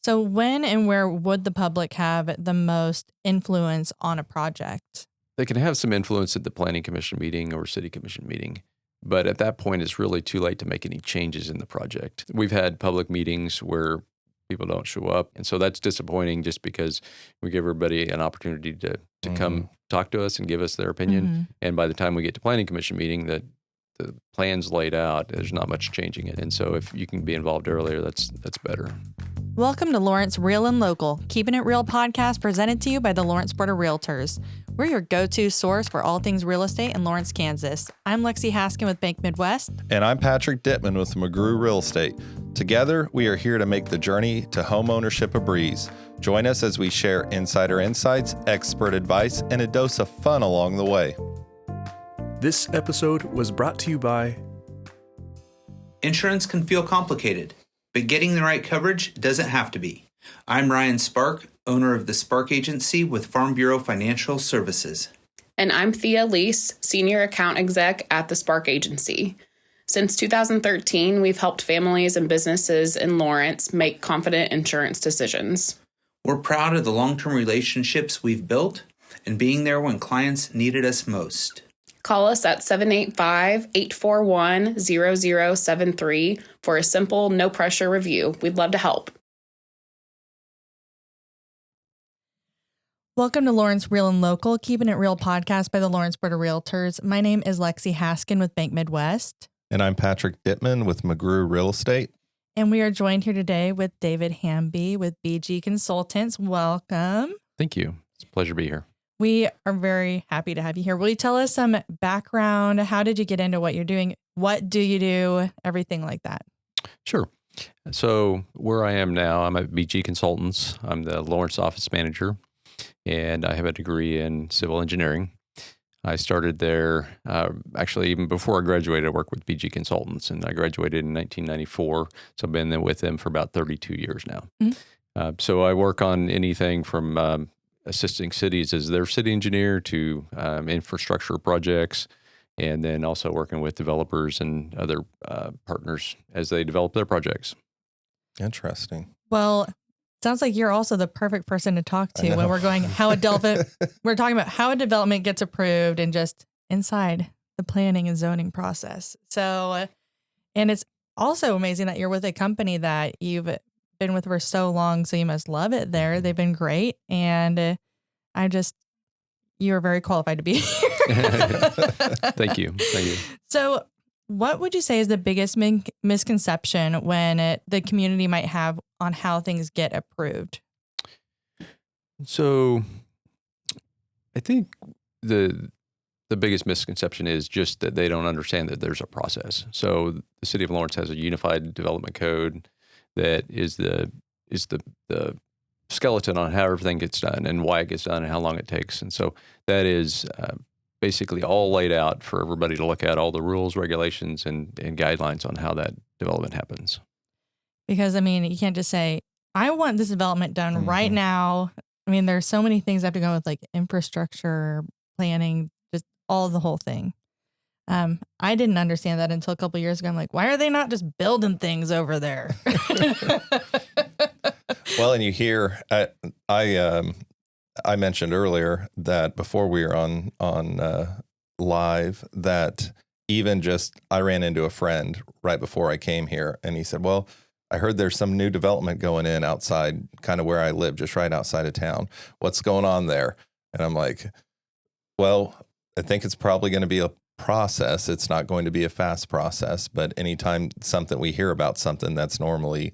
So when and where would the public have the most influence on a project? They can have some influence at the planning commission meeting or city commission meeting, but at that point, it's really too late to make any changes in the project. We've had public meetings where people don't show up, and so that's disappointing just because we give everybody an opportunity to come talk to us and give us their opinion. And by the time we get to planning commission meeting, the plan's laid out, there's not much changing it. And so if you can be involved earlier, that's better. Welcome to Lawrence Real and Local, Keeping It Real podcast presented to you by the Lawrence Board of Realtors. We're your go-to source for all things real estate in Lawrence, Kansas. I'm Lexie Haskin with Bank Midwest. And I'm Patrick Dipman with McGrew Real Estate. Together, we are here to make the journey to home ownership a breeze. Join us as we share insider insights, expert advice, and a dose of fun along the way. This episode was brought to you by... Insurance can feel complicated, but getting the right coverage doesn't have to be. I'm Ryan Spark, owner of the Spark Agency with Farm Bureau Financial Services. And I'm Thea Lease, Senior Account Exec at the Spark Agency. Since 2013, we've helped families and businesses in Lawrence make confident insurance decisions. We're proud of the long-term relationships we've built and being there when clients needed us most. Call us at 785-841-0073 for a simple, no-pressure review. We'd love to help. Welcome to Lawrence Real and Local, Keeping It Real podcast by the Lawrence Board of Realtors. My name is Lexie Haskin with Bank Midwest. And I'm Patrick Dipman with McGrew Real Estate. And we are joined here today with David Hamby with BG Consultants. Welcome. Thank you. It's a pleasure to be here. We are very happy to have you here. Will you tell us some background? How did you get into what you're doing? What do you do? Everything like that. Sure. So where I am now, I'm at BG Consultants. I'm the Lawrence office manager, and I have a degree in civil engineering. I started there, actually, even before I graduated, I worked with BG Consultants, and I graduated in 1994. So I've been there with them for about 32 years now. So I work on anything from assisting cities as their city engineer to infrastructure projects, and then also working with developers and other partners as they develop their projects. Interesting. Well, sounds like you're also the perfect person to talk to when we're going we're talking about how a development gets approved and just inside the planning and zoning process. So, and it's also amazing that you're with a company that you've been with for so long, so you must love it there. They've been great, and you're very qualified to be here. Thank you. So what would you say is the biggest misconception when the community might have on how things get approved? So I think the biggest misconception is just that they don't understand that there's a process. So the city of Lawrence has a unified development code that is the skeleton on how everything gets done and why it gets done and how long it takes. And so that is basically all laid out for everybody to look at, all the rules, regulations, and guidelines on how that development happens. Because, I mean, you can't just say, I want this development done right now. I mean, there's so many things that have to go with, like infrastructure, planning, just all the whole thing. I didn't understand that until a couple of years ago. I'm like, why are they not just building things over there? Well, and you hear, I mentioned earlier that before we were on live, that even just, I ran into a friend right before I came here, and he said, well, I heard there's some new development going in outside kind of where I live, just right outside of town. What's going on there? And I'm like, well, I think it's probably going to be a process. It's not going to be a fast process, but anytime we hear about something, that's normally,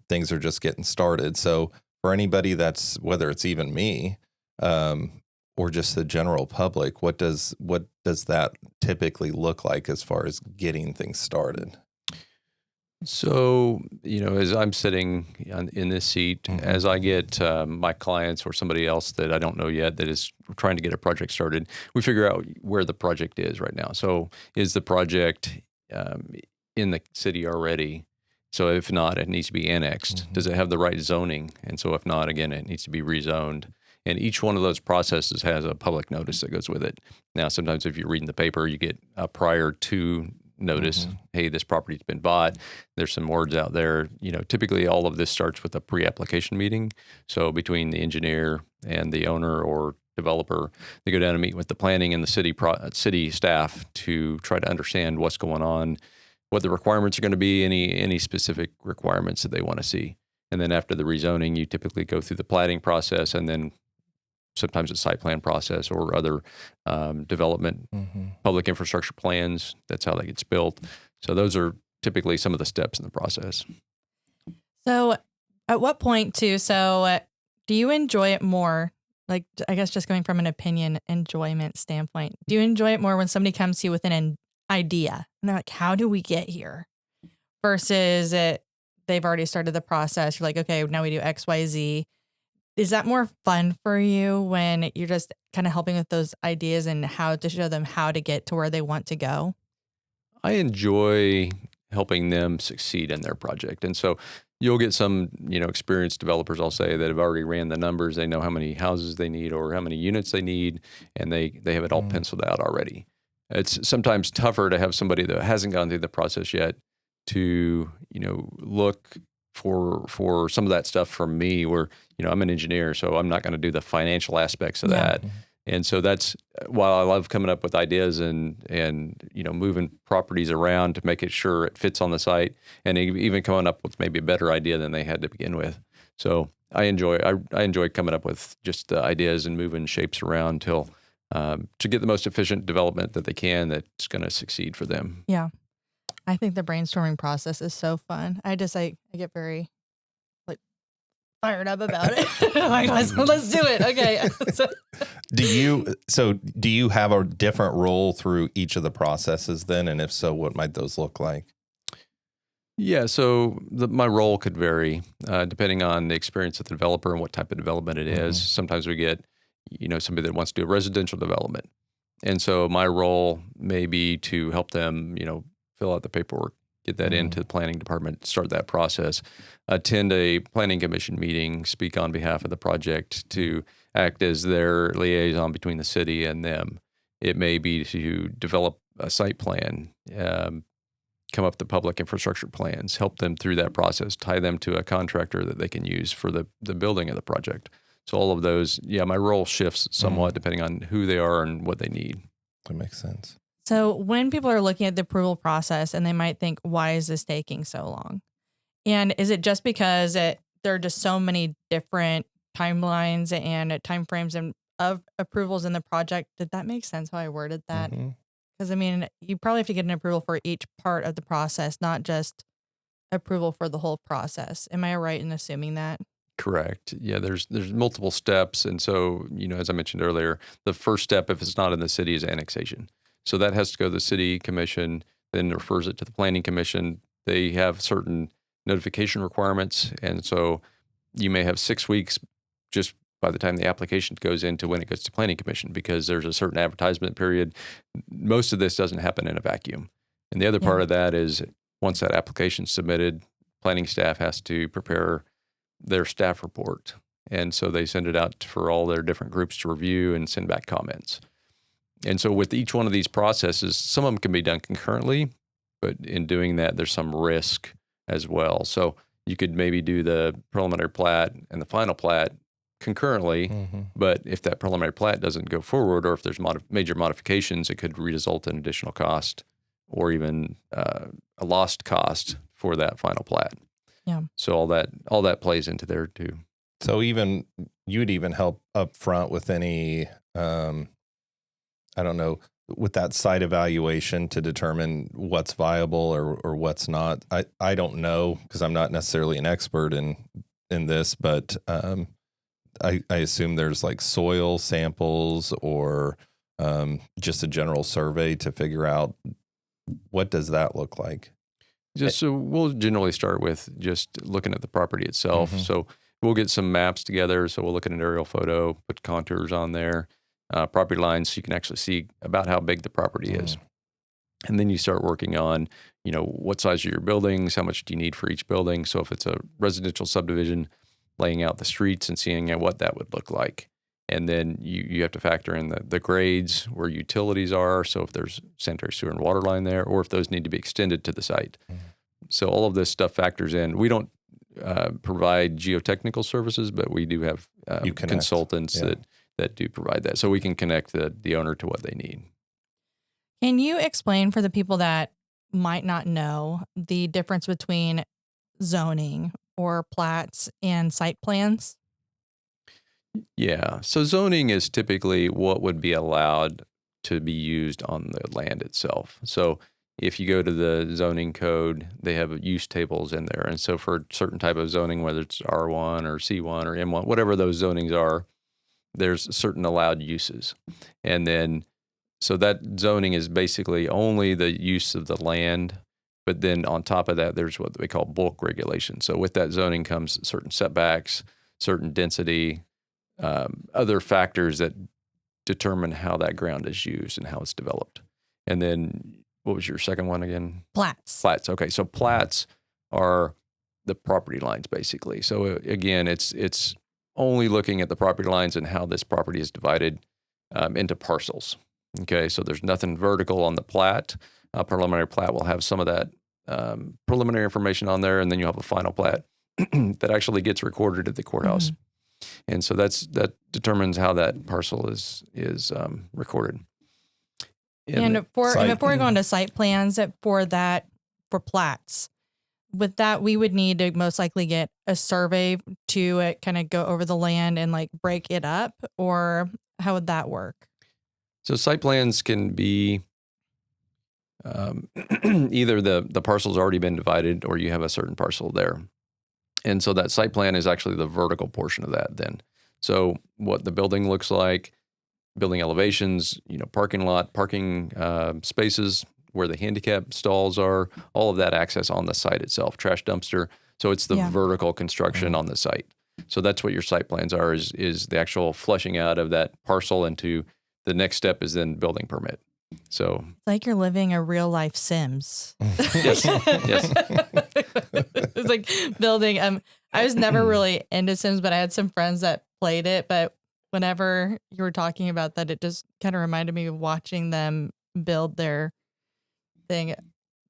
things are just getting started. So for anybody that's, whether it's even me, or just the general public, what does that typically look like as far as getting things started? So, as I'm sitting in this seat, as I get my clients or somebody else that I don't know yet that is trying to get a project started, we figure out where the project is right now. So is the project in the city already? So if not, it needs to be annexed. Does it have the right zoning? And so if not, again, it needs to be rezoned. And each one of those processes has a public notice that goes with it. Now, sometimes if you're reading the paper, you get prior to notice, hey, this property's been bought. There's some words out there. Typically all of this starts with a pre-application meeting. So between the engineer and the owner or developer, they go down and meet with the planning and the city staff to try to understand what's going on, what the requirements are going to be, any specific requirements that they want to see. And then after the rezoning, you typically go through the platting process, and then sometimes it's site plan process or other development, public infrastructure plans. That's how that gets built. So those are typically some of the steps in the process. So at what point do you enjoy it more? Like, I guess just going from an opinion enjoyment standpoint, do you enjoy it more when somebody comes to you with an idea and they're like, how do we get here? Versus they've already started the process. You're like, okay, now we do X, Y, Z. Is that more fun for you when you're just kind of helping with those ideas and how to show them how to get to where they want to go? I enjoy helping them succeed in their project. And so you'll get some, experienced developers, I'll say, that have already ran the numbers. They know how many houses they need or how many units they need, and they have it all penciled out already. It's sometimes tougher to have somebody that hasn't gone through the process yet to, look for some of that stuff from me where, I'm an engineer, so I'm not going to do the financial aspects of that. And so that's while I love coming up with ideas and moving properties around to make it sure it fits on the site, and even coming up with maybe a better idea than they had to begin with. So I enjoy coming up with just the ideas and moving shapes around till to get the most efficient development that they can that's going to succeed for them. Yeah. I think the brainstorming process is so fun. I get very fired up about it. Like, let's do it. Okay. Do you have a different role through each of the processes then? And if so, what might those look like? Yeah, so my role could vary depending on the experience of the developer and what type of development it is. Sometimes we get, somebody that wants to do a residential development. And so my role may be to help them, fill out the paperwork, get that into the planning department, start that process, attend a planning commission meeting, speak on behalf of the project, to act as their liaison between the city and them. It may be to develop a site plan, come up with the public infrastructure plans, help them through that process, tie them to a contractor that they can use for the building of the project. So all of those, my role shifts somewhat depending on who they are and what they need. That makes sense. So when people are looking at the approval process and they might think, why is this taking so long? And is it just because there are just so many different timelines and timeframes and of approvals in the project? Did that make sense how I worded that? Because you probably have to get an approval for each part of the process, not just approval for the whole process. Am I right in assuming that? Correct. Yeah, there's multiple steps. And so, as I mentioned earlier, the first step, if it's not in the city, is annexation. So that has to go to the city commission, then refers it to the planning commission. They have certain notification requirements. And so you may have 6 weeks just by the time the application goes into when it goes to planning commission, because there's a certain advertisement period. Most of this doesn't happen in a vacuum. And the other part of that is once that application's submitted, planning staff has to prepare their staff report. And so they send it out for all their different groups to review and send back comments. And so with each one of these processes, some of them can be done concurrently, but in doing that, there's some risk as well. So you could maybe do the preliminary plat and the final plat concurrently, but if that preliminary plat doesn't go forward, or if there's major modifications, it could result in additional cost or even a lost cost for that final plat. Yeah. So all that plays into there too. So you'd even help up front with any, with that site evaluation to determine what's viable or what's not. I don't know, because I'm not necessarily an expert in this, but I assume there's like soil samples or just a general survey to figure out what does that look like. So we'll generally start with just looking at the property itself. So we'll get some maps together. So we'll look at an aerial photo, put contours on there, property lines, so you can actually see about how big the property is. And then you start working on, what size are your buildings? How much do you need for each building? So if it's a residential subdivision, laying out the streets and seeing what that would look like. And then you have to factor in the grades where utilities are. So if there's sanitary sewer and water line there, or if those need to be extended to the site. So all of this stuff factors in. We don't provide geotechnical services, but we do have consultants that do provide that. So we can connect the owner to what they need. Can you explain for the people that might not know the difference between zoning or plats and site plans? Yeah. So zoning is typically what would be allowed to be used on the land itself. So if you go to the zoning code, they have use tables in there. And so for a certain type of zoning, whether it's R1 or C1 or M1, whatever those zonings are, there's certain allowed uses. And then, so that zoning is basically only the use of the land. But then on top of that, there's what we call bulk regulation. So with that zoning comes certain setbacks, certain density, other factors that determine how that ground is used and how it's developed. And then what was your second one again? Plats. Plats. Okay. So plats are the property lines basically. So again, it's only looking at the property lines and how this property is divided into parcels. Okay. So there's nothing vertical on the plat. Preliminary plat will have some of that preliminary information on there, and then you have a final plat that actually gets recorded at the courthouse. Mm-hmm. And so that determines how that parcel is recorded. And before we go into site plans for plats, with that, we would need to most likely get a survey to kind of go over the land and like break it up, or how would that work? So site plans can be either the parcel's already been divided or you have a certain parcel there. And so that site plan is actually the vertical portion of that then. So what the building looks like, building elevations, parking lot, parking spaces where the handicap stalls are, all of that access on the site itself, trash dumpster. So it's the vertical construction on the site. So that's what your site plans are, is the actual fleshing out of that parcel into the next step is then building permit. So it's like you're living a real life Sims. Yes. It's like building. I was never really into Sims, but I had some friends that played it. But whenever you were talking about that, it just kind of reminded me of watching them build their thing.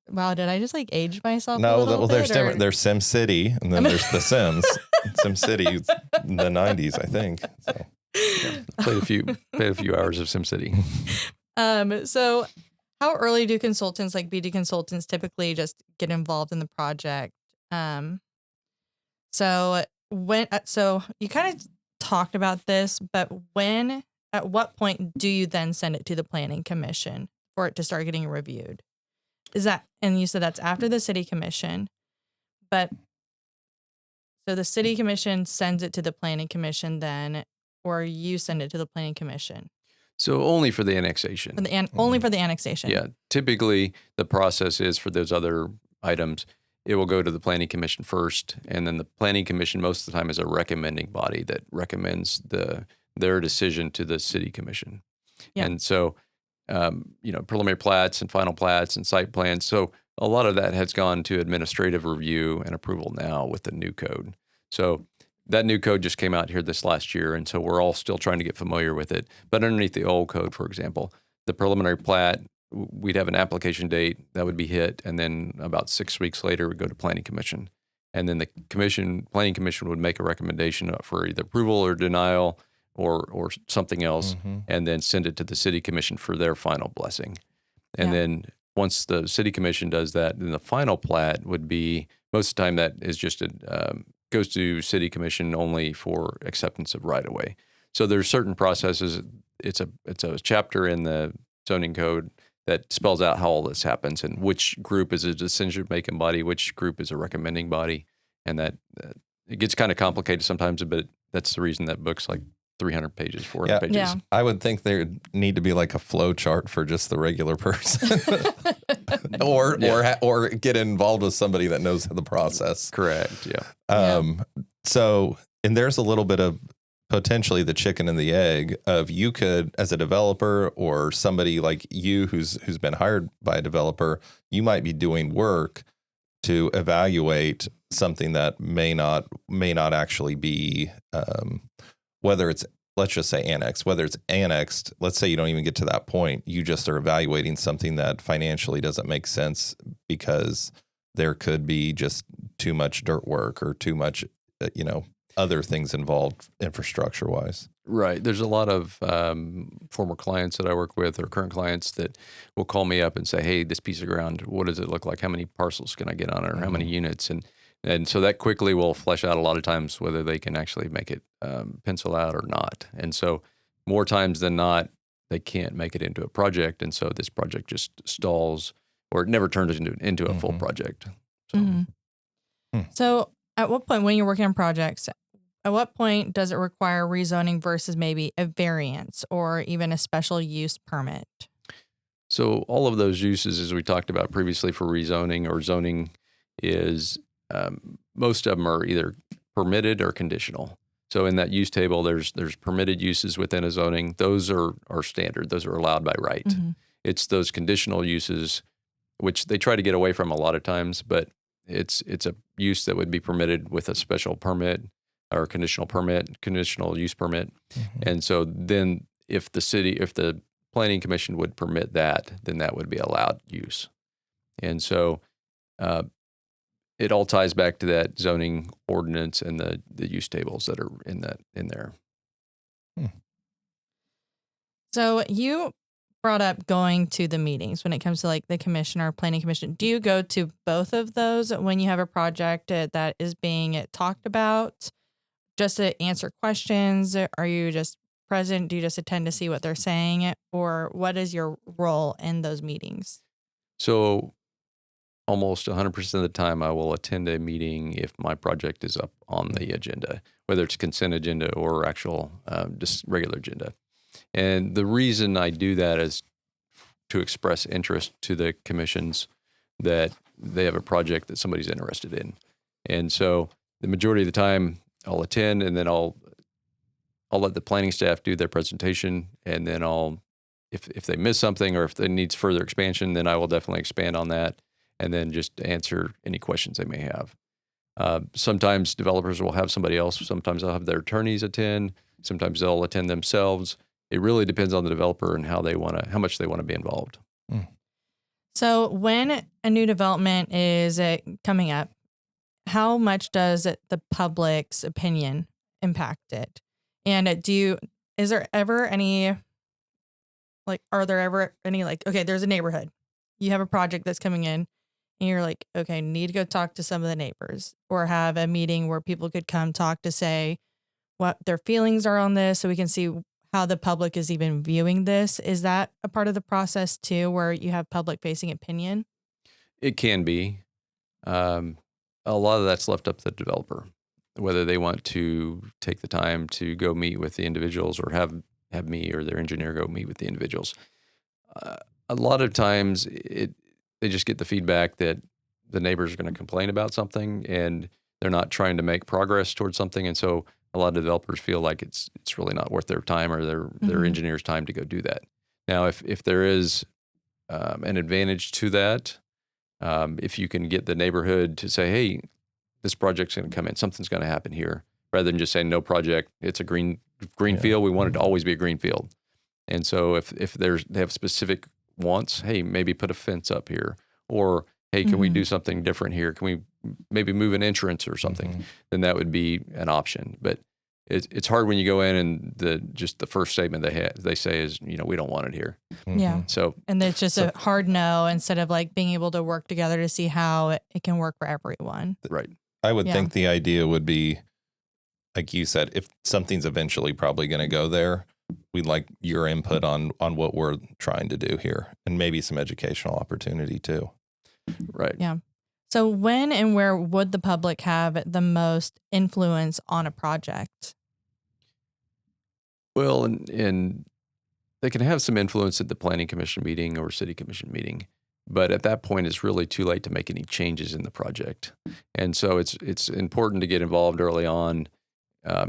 Wow, did I just like age myself? No, a little there's bit, different. There's Sim City, and then there's The Sims. Sim City in the 90s, I think. So played a few hours of Sim City. So how early do consultants like BD consultants typically just get involved in the project? So you kind of talked about this, but at what point do you then send it to the planning commission for it to start getting reviewed? And you said that's after the city commission, but so the city commission sends it to the planning commission then, or you send it to the planning commission? So only for the annexation. Only for the annexation. Yeah. Typically, the process is for those other items, it will go to the planning commission first, and then the planning commission most of the time is a recommending body that recommends their decision to the city commission. Yeah. And so, preliminary plats and final plats and site plans. So a lot of that has gone to administrative review and approval now with the new code. So that new code just came out here this last year, and so we're all still trying to get familiar with it. But underneath the old code, for example, the preliminary plat, we'd have an application date that would be hit, and then about 6 weeks later, we'd go to planning commission. And then the planning commission would make a recommendation for either approval or denial or something else, and then send it to the city commission for their final blessing. And then once the city commission does that, then the final plat would be, most of the time that is just goes to city commission only for acceptance of right of way. So there's certain processes. It's a chapter in the zoning code that spells out how all this happens and which group is a decision-making body, which group is a recommending body, and that it gets kind of complicated sometimes. But that's the reason that book's like 300 pages, 400 pages. Yeah. I would think there would need to be like a flow chart for just the regular person, or get involved with somebody that knows the process. Correct. Yeah. So, and there's a little bit of potentially the chicken and the egg of you could, as a developer or somebody like you who's been hired by a developer, you might be doing work to evaluate something that may not actually be, whether it's let's just say annexed, whether it's annexed, let's say you don't even get to that point, you just are evaluating something that financially doesn't make sense because there could be just too much dirt work or too much, other things involved infrastructure wise. Right. There's a lot of former clients that I work with or current clients that will call me up and say, hey, this piece of ground, what does it look like? How many parcels can I get on it, or how many units? And so that quickly will flesh out a lot of times whether they can actually make it pencil out or not. And so more times than not, they can't make it into a project. And so this project just stalls, or it never turns into a full project. So. So at what point, when you're working on projects, at what point does it require rezoning versus maybe a variance or even a special use permit? So all of those uses, as we talked about previously for rezoning or zoning, is most of them are either permitted or conditional. So in that use table, there's permitted uses within a zoning. Those are standard. Those are allowed by right. Mm-hmm. It's those conditional uses, which they try to get away from a lot of times, but it's a use that would be permitted with a special permit or conditional use permit. Mm-hmm. And so then if the planning commission would permit that, then that would be allowed use. And so it all ties back to that zoning ordinance and the use tables that are in there. So you brought up going to the meetings when it comes to like the commission or planning commission. Do you go to both of those when you have a project that is being talked about just to answer questions? Are you just present? Do you just attend to see what they're saying? Or what is your role in those meetings? So almost 100% of the time I will attend a meeting if my project is up on the agenda, whether it's consent agenda or actual just regular agenda. And the reason I do that is to express interest to the commissions that they have a project that somebody's interested in. And so the majority of the time I'll attend, and then I'll let the planning staff do their presentation, and then if they miss something or if it needs further expansion, then I will definitely expand on that and then just answer any questions they may have. Sometimes developers will have somebody else. Sometimes they'll have their attorneys attend. Sometimes they'll attend themselves. It really depends on the developer and how much they want to be involved. So when a new development is coming up, how much does the public's opinion impact it? And are there ever any, okay, there's a neighborhood. You have a project that's coming in and you're like, okay, need to go talk to some of the neighbors or have a meeting where people could come talk to say what their feelings are on this so we can see how the public is even viewing this. Is that a part of the process too, where you have public facing opinion? It can be. A lot of that's left up to the developer, whether they want to take the time to go meet with the individuals or have me or their engineer go meet with the individuals. A lot of times they just get the feedback that the neighbors are going to complain about something and they're not trying to make progress towards something. And so a lot of developers feel like it's really not worth their time or their engineer's time to go do that. Now, if there is an advantage to that, if you can get the neighborhood to say, hey, this project's going to come in, something's going to happen here, rather than just saying no project, it's a green field. We want it to always be a green field. And so if they have specific wants, hey, maybe put a fence up here, or hey, can we do something different here? Can we maybe move an entrance or something? Then that would be an option. But it's hard when you go in and the first statement they say is, we don't want it here. Yeah. So and it's just a hard no instead of like being able to work together to see how it can work for everyone. Right. I would think the idea would be, like you said, if something's eventually probably going to go there, we'd like your input on what we're trying to do here and maybe some educational opportunity too. Right. Yeah. So when and where would the public have the most influence on a project? Well, and they can have some influence at the planning commission meeting or city commission meeting, but at that point, it's really too late to make any changes in the project. And so it's important to get involved early on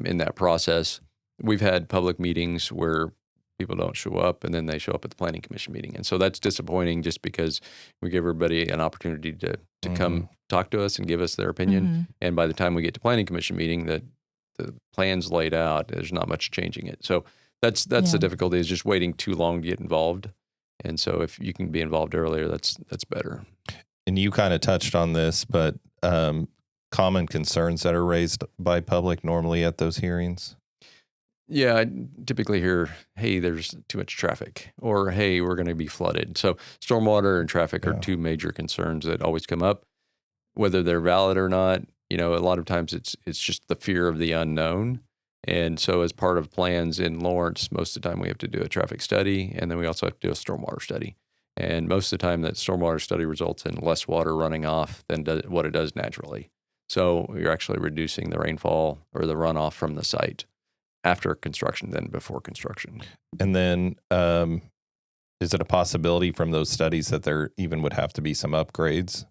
in that process. We've had public meetings where people don't show up and then they show up at the planning commission meeting. And so that's disappointing just because we give everybody an opportunity to come talk to us and give us their opinion. And by the time we get to planning commission meeting, that the plan's laid out, there's not much changing it. So that's the difficulty, is just waiting too long to get involved. And so if you can be involved earlier, that's better. And you kind of touched on this, but common concerns that are raised by public normally at those hearings? Yeah, I typically hear, hey, there's too much traffic, or hey, we're going to be flooded. So stormwater and traffic are two major concerns that always come up. Whether they're valid or not, a lot of times it's just the fear of the unknown. And so as part of plans in Lawrence, most of the time we have to do a traffic study, and then we also have to do a stormwater study. And most of the time that stormwater study results in less water running off than what it does naturally. So you're actually reducing the rainfall or the runoff from the site after construction than before construction. And then is it a possibility from those studies that there even would have to be some upgrades?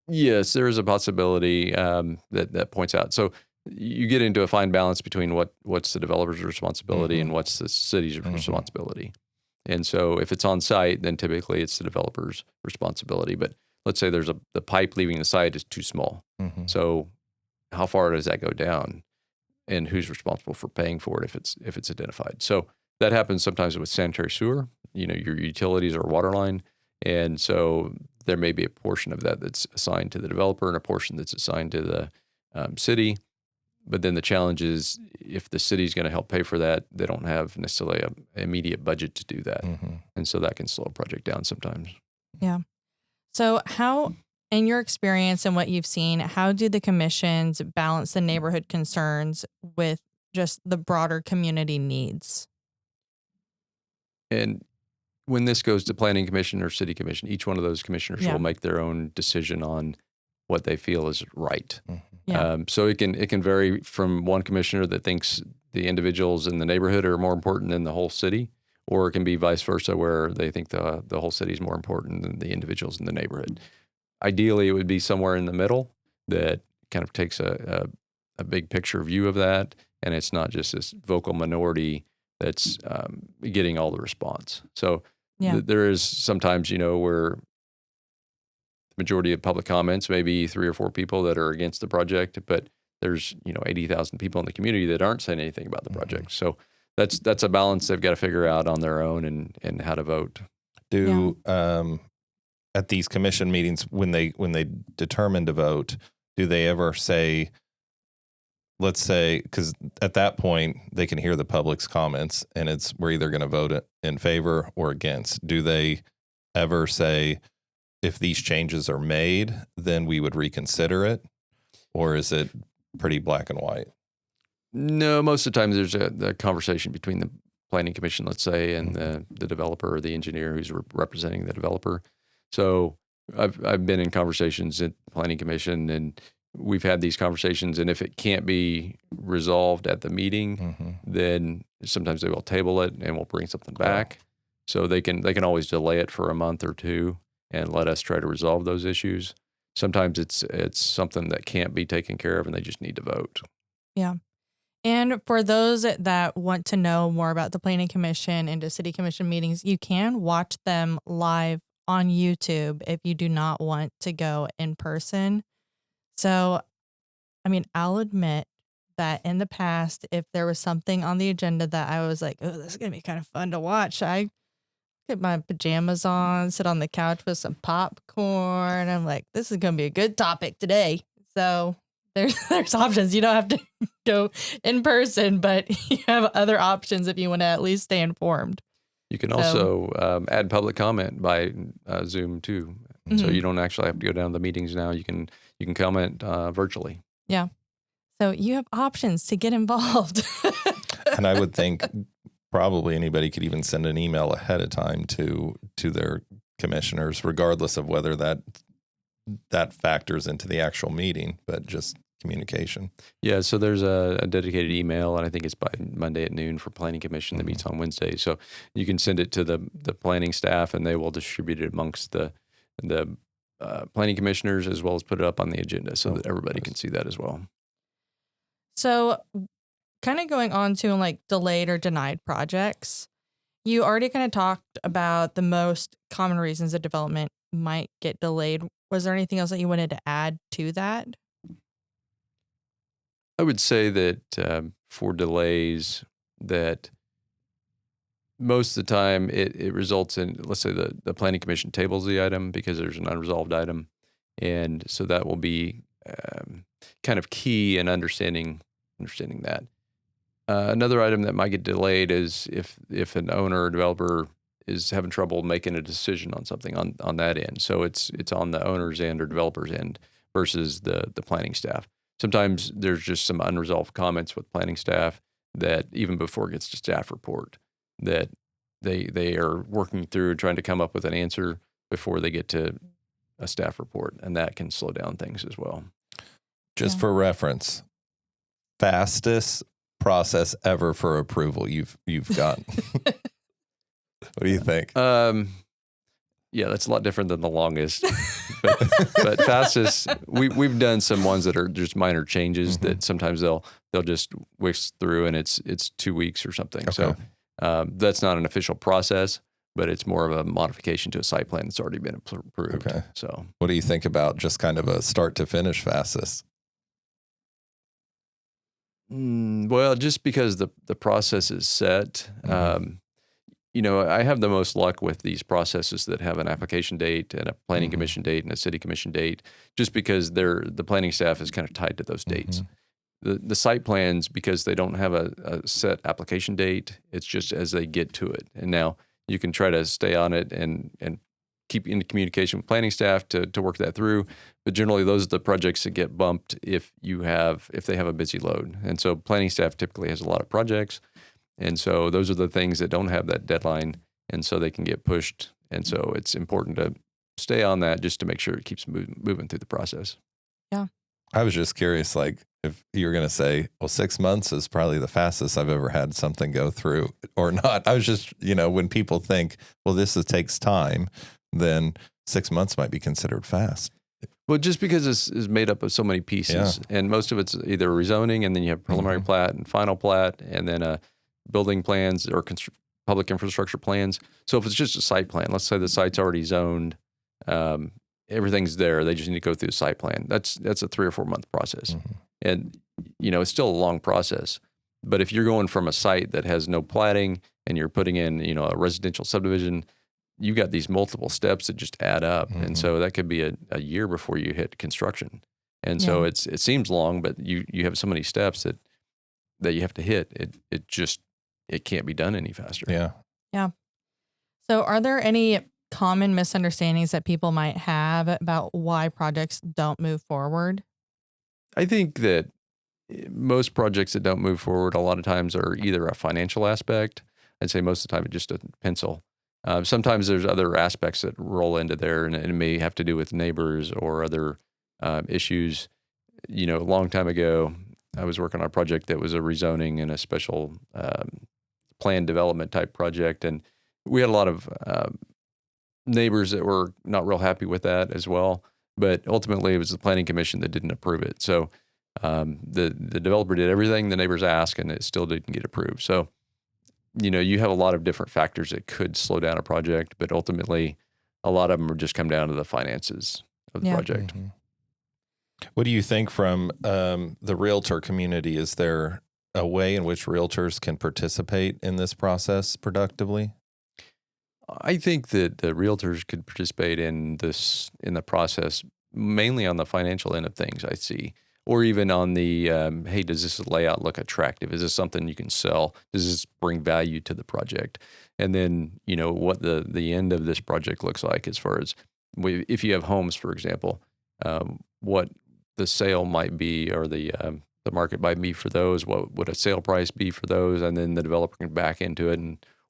Yes, there is a possibility that points out. So you get into a fine balance between what's the developer's responsibility and what's the city's responsibility. And so if it's on site, then typically it's the developer's responsibility. But let's say the pipe leaving the site is too small. So how far does that go down? And who's responsible for paying for it if it's identified? So that happens sometimes with sanitary sewer, your utilities or water line. And so there may be a portion of that that's assigned to the developer and a portion that's assigned to the city. But then the challenge is, if the city's going to help pay for that, they don't have necessarily an immediate budget to do that. And so that can slow a project down sometimes. Yeah. So how, in your experience and what you've seen, how do the commissions balance the neighborhood concerns with just the broader community needs? And when this goes to planning commission or city commission, each one of those commissioners will make their own decision on what they feel is right. So it can vary from one commissioner that thinks the individuals in the neighborhood are more important than the whole city, or it can be vice versa, where they think the whole city is more important than the individuals in the neighborhood. Ideally, it would be somewhere in the middle that kind of takes a big picture view of that, and it's not just this vocal minority that's getting all the response. So there is sometimes, where the majority of public comments, maybe 3 or 4 people that are against the project, but there's 80,000 people in the community that aren't saying anything about the project. So that's a balance they've got to figure out on their own and how to vote. At these commission meetings, when they determine to vote, do they ever say, let's say, because at that point they can hear the public's comments and we're either going to vote in favor or against. Do they ever say, if these changes are made, then we would reconsider it? Or is it pretty black and white? No, most of the time there's a conversation between the planning commission, let's say, and the developer or the engineer who's representing the developer. So I've been in conversations at the planning commission, and we've had these conversations, and if it can't be resolved at the meeting, then sometimes they will table it and we'll bring something back. So they can always delay it for a month or two and let us try to resolve those issues. Sometimes it's something that can't be taken care of and they just need to vote. Yeah. And for those that want to know more about the Planning Commission and the City Commission meetings, you can watch them live on YouTube if you do not want to go in person. So, I'll admit that in the past, if there was something on the agenda that I was like, oh, this is going to be kind of fun to watch, I get my pajamas on, sit on the couch with some popcorn. I'm like, this is going to be a good topic today. So there's options. You don't have to go in person, but you have other options if you want to at least stay informed. You can also add public comment by Zoom too. So you don't actually have to go down to the meetings now. You can comment virtually. Yeah. So you have options to get involved. And I would think probably anybody could even send an email ahead of time to their commissioners, regardless of whether that factors into the actual meeting, but just communication. Yeah, so there's a dedicated email, and I think it's by Monday at noon for Planning Commission that meets on Wednesday. So you can send it to the planning staff, and they will distribute it amongst the planning commissioners, as well as put it up on the agenda so that everybody can see that as well. So kind of going on to like delayed or denied projects, you already kind of talked about the most common reasons a development might get delayed. Was there anything else that you wanted to add to that? I would say that for delays, that most of the time it results in, let's say the planning commission tables the item because there's an unresolved item. And so that will be kind of key in understanding that. Another item that might get delayed is if an owner or developer is having trouble making a decision on something on that end. So it's on the owner's end or developer's end versus the planning staff. Sometimes there's just some unresolved comments with planning staff that even before it gets to staff report, that they are working through trying to come up with an answer before they get to a staff report, and that can slow down things as well. Just for reference, fastest process ever for approval you've gotten. What do you think? Yeah, that's a lot different than the longest, but fastest. We've done some ones that are just minor changes that sometimes they'll just whisk through, and it's 2 weeks or something. Okay. So that's not an official process, but it's more of a modification to a site plan that's already been approved. Okay. So what do you think about just kind of a start to finish fastest? Well, just because the process is set, I have the most luck with these processes that have an application date and a planning commission date and a city commission date, just because the planning staff is kind of tied to those dates. The site plans, because they don't have a set application date, it's just as they get to it. And now you can try to stay on it and keep in communication with planning staff to work that through. But generally, those are the projects that get bumped if they have a busy load. And so planning staff typically has a lot of projects. And so those are the things that don't have that deadline. And so they can get pushed. And so it's important to stay on that just to make sure it keeps moving through the process. Yeah. I was just curious, like, if you were going to say, well, 6 months is probably the fastest I've ever had something go through or not. I was just, when people think, well, takes time, then 6 months might be considered fast. Well, just because this is made up of so many pieces, and most of it's either rezoning, and then you have preliminary plat and final plat, and then building plans or public infrastructure plans. So if it's just a site plan, let's say the site's already zoned, everything's there. They just need to go through the site plan. That's a 3 or 4 month process. And, it's still a long process. But if you're going from a site that has no platting and you're putting in, a residential subdivision, you got these multiple steps that just add up. And so that could be a year before you hit construction. And so it seems long, but you have so many steps that you have to hit. It can't be done any faster. Yeah. So are there any common misunderstandings that people might have about why projects don't move forward? I think that most projects that don't move forward a lot of times are either a financial aspect. I'd say most of the time it's just a pencil. Sometimes there's other aspects that roll into there, and it may have to do with neighbors or other issues. A long time ago, I was working on a project that was a rezoning and a special plan development type project, and we had a lot of neighbors that were not real happy with that as well. But ultimately, it was the planning commission that didn't approve it. So the developer did everything the neighbors asked, and it still didn't get approved. So you have a lot of different factors that could slow down a project, but ultimately, a lot of them will just come down to the finances of the project. What do you think from the realtor community? Is there a way in which realtors can participate in this process productively? I think that the realtors could participate in the process mainly on the financial end of things, I see. Or even on the, hey, does this layout look attractive? Is this something you can sell? Does this bring value to the project? And then, what the end of this project looks like as far as if you have homes, for example, what the sale might be or the market might be for those. What would a sale price be for those? And then the developer can back into it.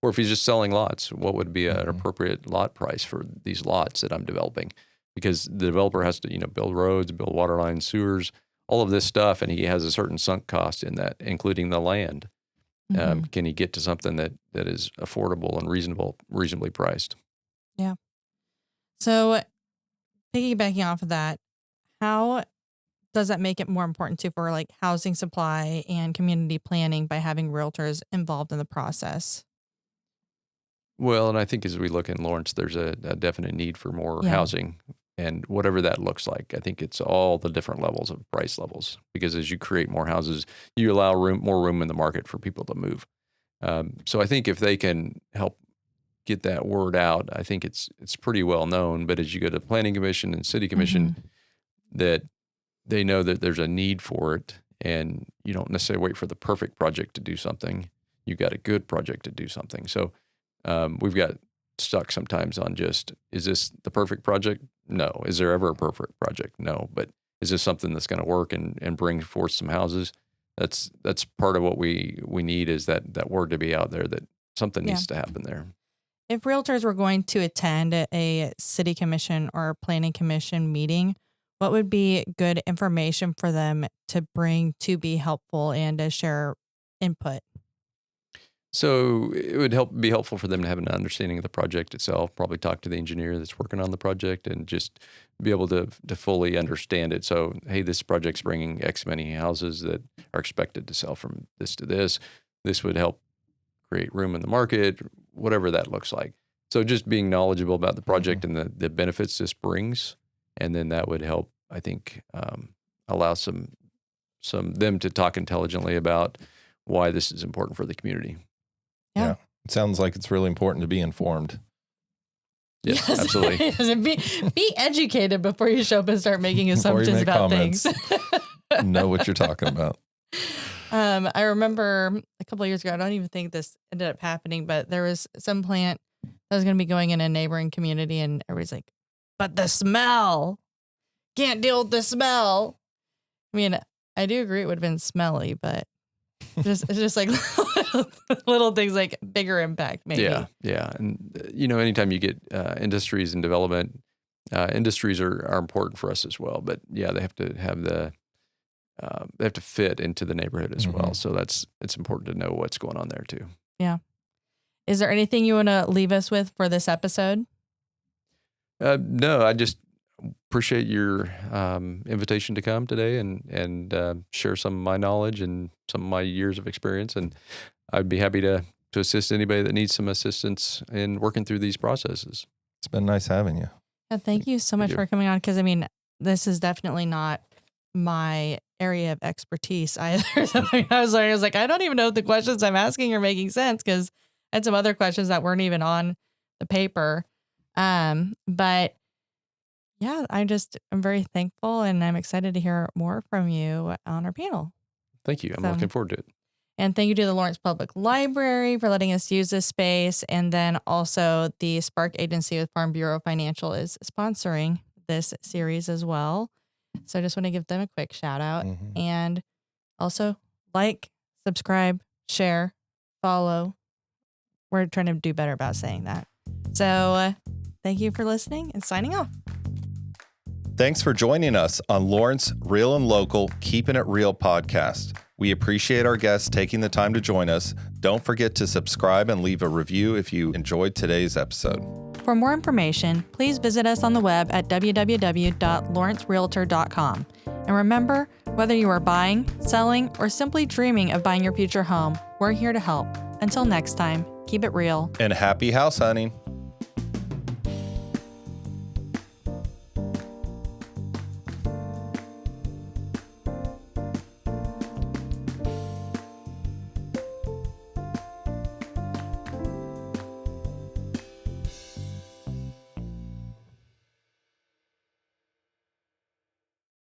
Or if he's just selling lots, what would be an appropriate lot price for these lots that I'm developing? Because the developer has to, build roads, build water lines, sewers, all of this stuff, and he has a certain sunk cost in that, including the land. Can he get to something that is affordable and reasonably priced? Yeah. So piggybacking off of that, how does that make it more important too for like housing supply and community planning by having realtors involved in the process? Well, and I think as we look in Lawrence, there's a definite need for more housing. And whatever that looks like, I think it's all the different levels of price levels, because as you create more houses, you allow more room in the market for people to move. So I think if they can help get that word out, I think it's pretty well known. But as you go to planning commission and city commission, that they know that there's a need for it, and you don't necessarily wait for the perfect project to do something. You've got a good project to do something. So we've got stuck sometimes on just, is this the perfect project? No. Is there ever a perfect project? No. But is this something that's going to work and bring forth some houses? That's part of what we need, is that word to be out there that something needs to happen there. If realtors were going to attend a city commission or planning commission meeting, what would be good information for them to bring to be helpful and to share input? So it would be helpful for them to have an understanding of the project itself, probably talk to the engineer that's working on the project, and just be able to fully understand it. So, hey, this project's bringing X many houses that are expected to sell from this to this. This would help create room in the market, whatever that looks like. So just being knowledgeable about the project and the benefits this brings, and then that would help, I think, allow them to talk intelligently about why this is important for the community. Yeah. It sounds like it's really important to be informed. Yes, absolutely. Be educated before you show up and start making assumptions about things. Know what you're talking about. I remember a couple of years ago, I don't even think this ended up happening, but there was some plant that was going to be going in a neighboring community, and everybody's like, but the smell, can't deal with the smell. I mean, I do agree it would have been smelly, but it's just like little things, like bigger impact, maybe. Yeah. And, anytime you get industries and development, industries are important for us as well. But yeah, they have to have they have to fit into the neighborhood as well. So it's important to know what's going on there too. Yeah. Is there anything you want to leave us with for this episode? No, I just appreciate your invitation to come today and share some of my knowledge and some of my years of experience. And I'd be happy to assist anybody that needs some assistance in working through these processes. It's been nice having you. Thank you so much for coming on. Because, I mean, this is definitely not my area of expertise either. So I was like, I don't even know if the questions I'm asking are making sense, because I had some other questions that weren't even on the paper. But yeah, I'm very thankful, and I'm excited to hear more from you on our panel. Thank you. I'm looking forward to it. And thank you to the Lawrence Public Library for letting us use this space. And then also the Spark Agency with Farm Bureau Financial is sponsoring this series as well. So I just want to give them a quick shout out. And also like, subscribe, share, follow. We're trying to do better about saying that. So thank you for listening, and signing off. Thanks for joining us on Lawrence Real and Local Keeping It Real podcast. We appreciate our guests taking the time to join us. Don't forget to subscribe and leave a review if you enjoyed today's episode. For more information, please visit us on the web at www.lawrencerealtor.com. And remember, whether you are buying, selling, or simply dreaming of buying your future home, we're here to help. Until next time, keep it real. And happy house hunting.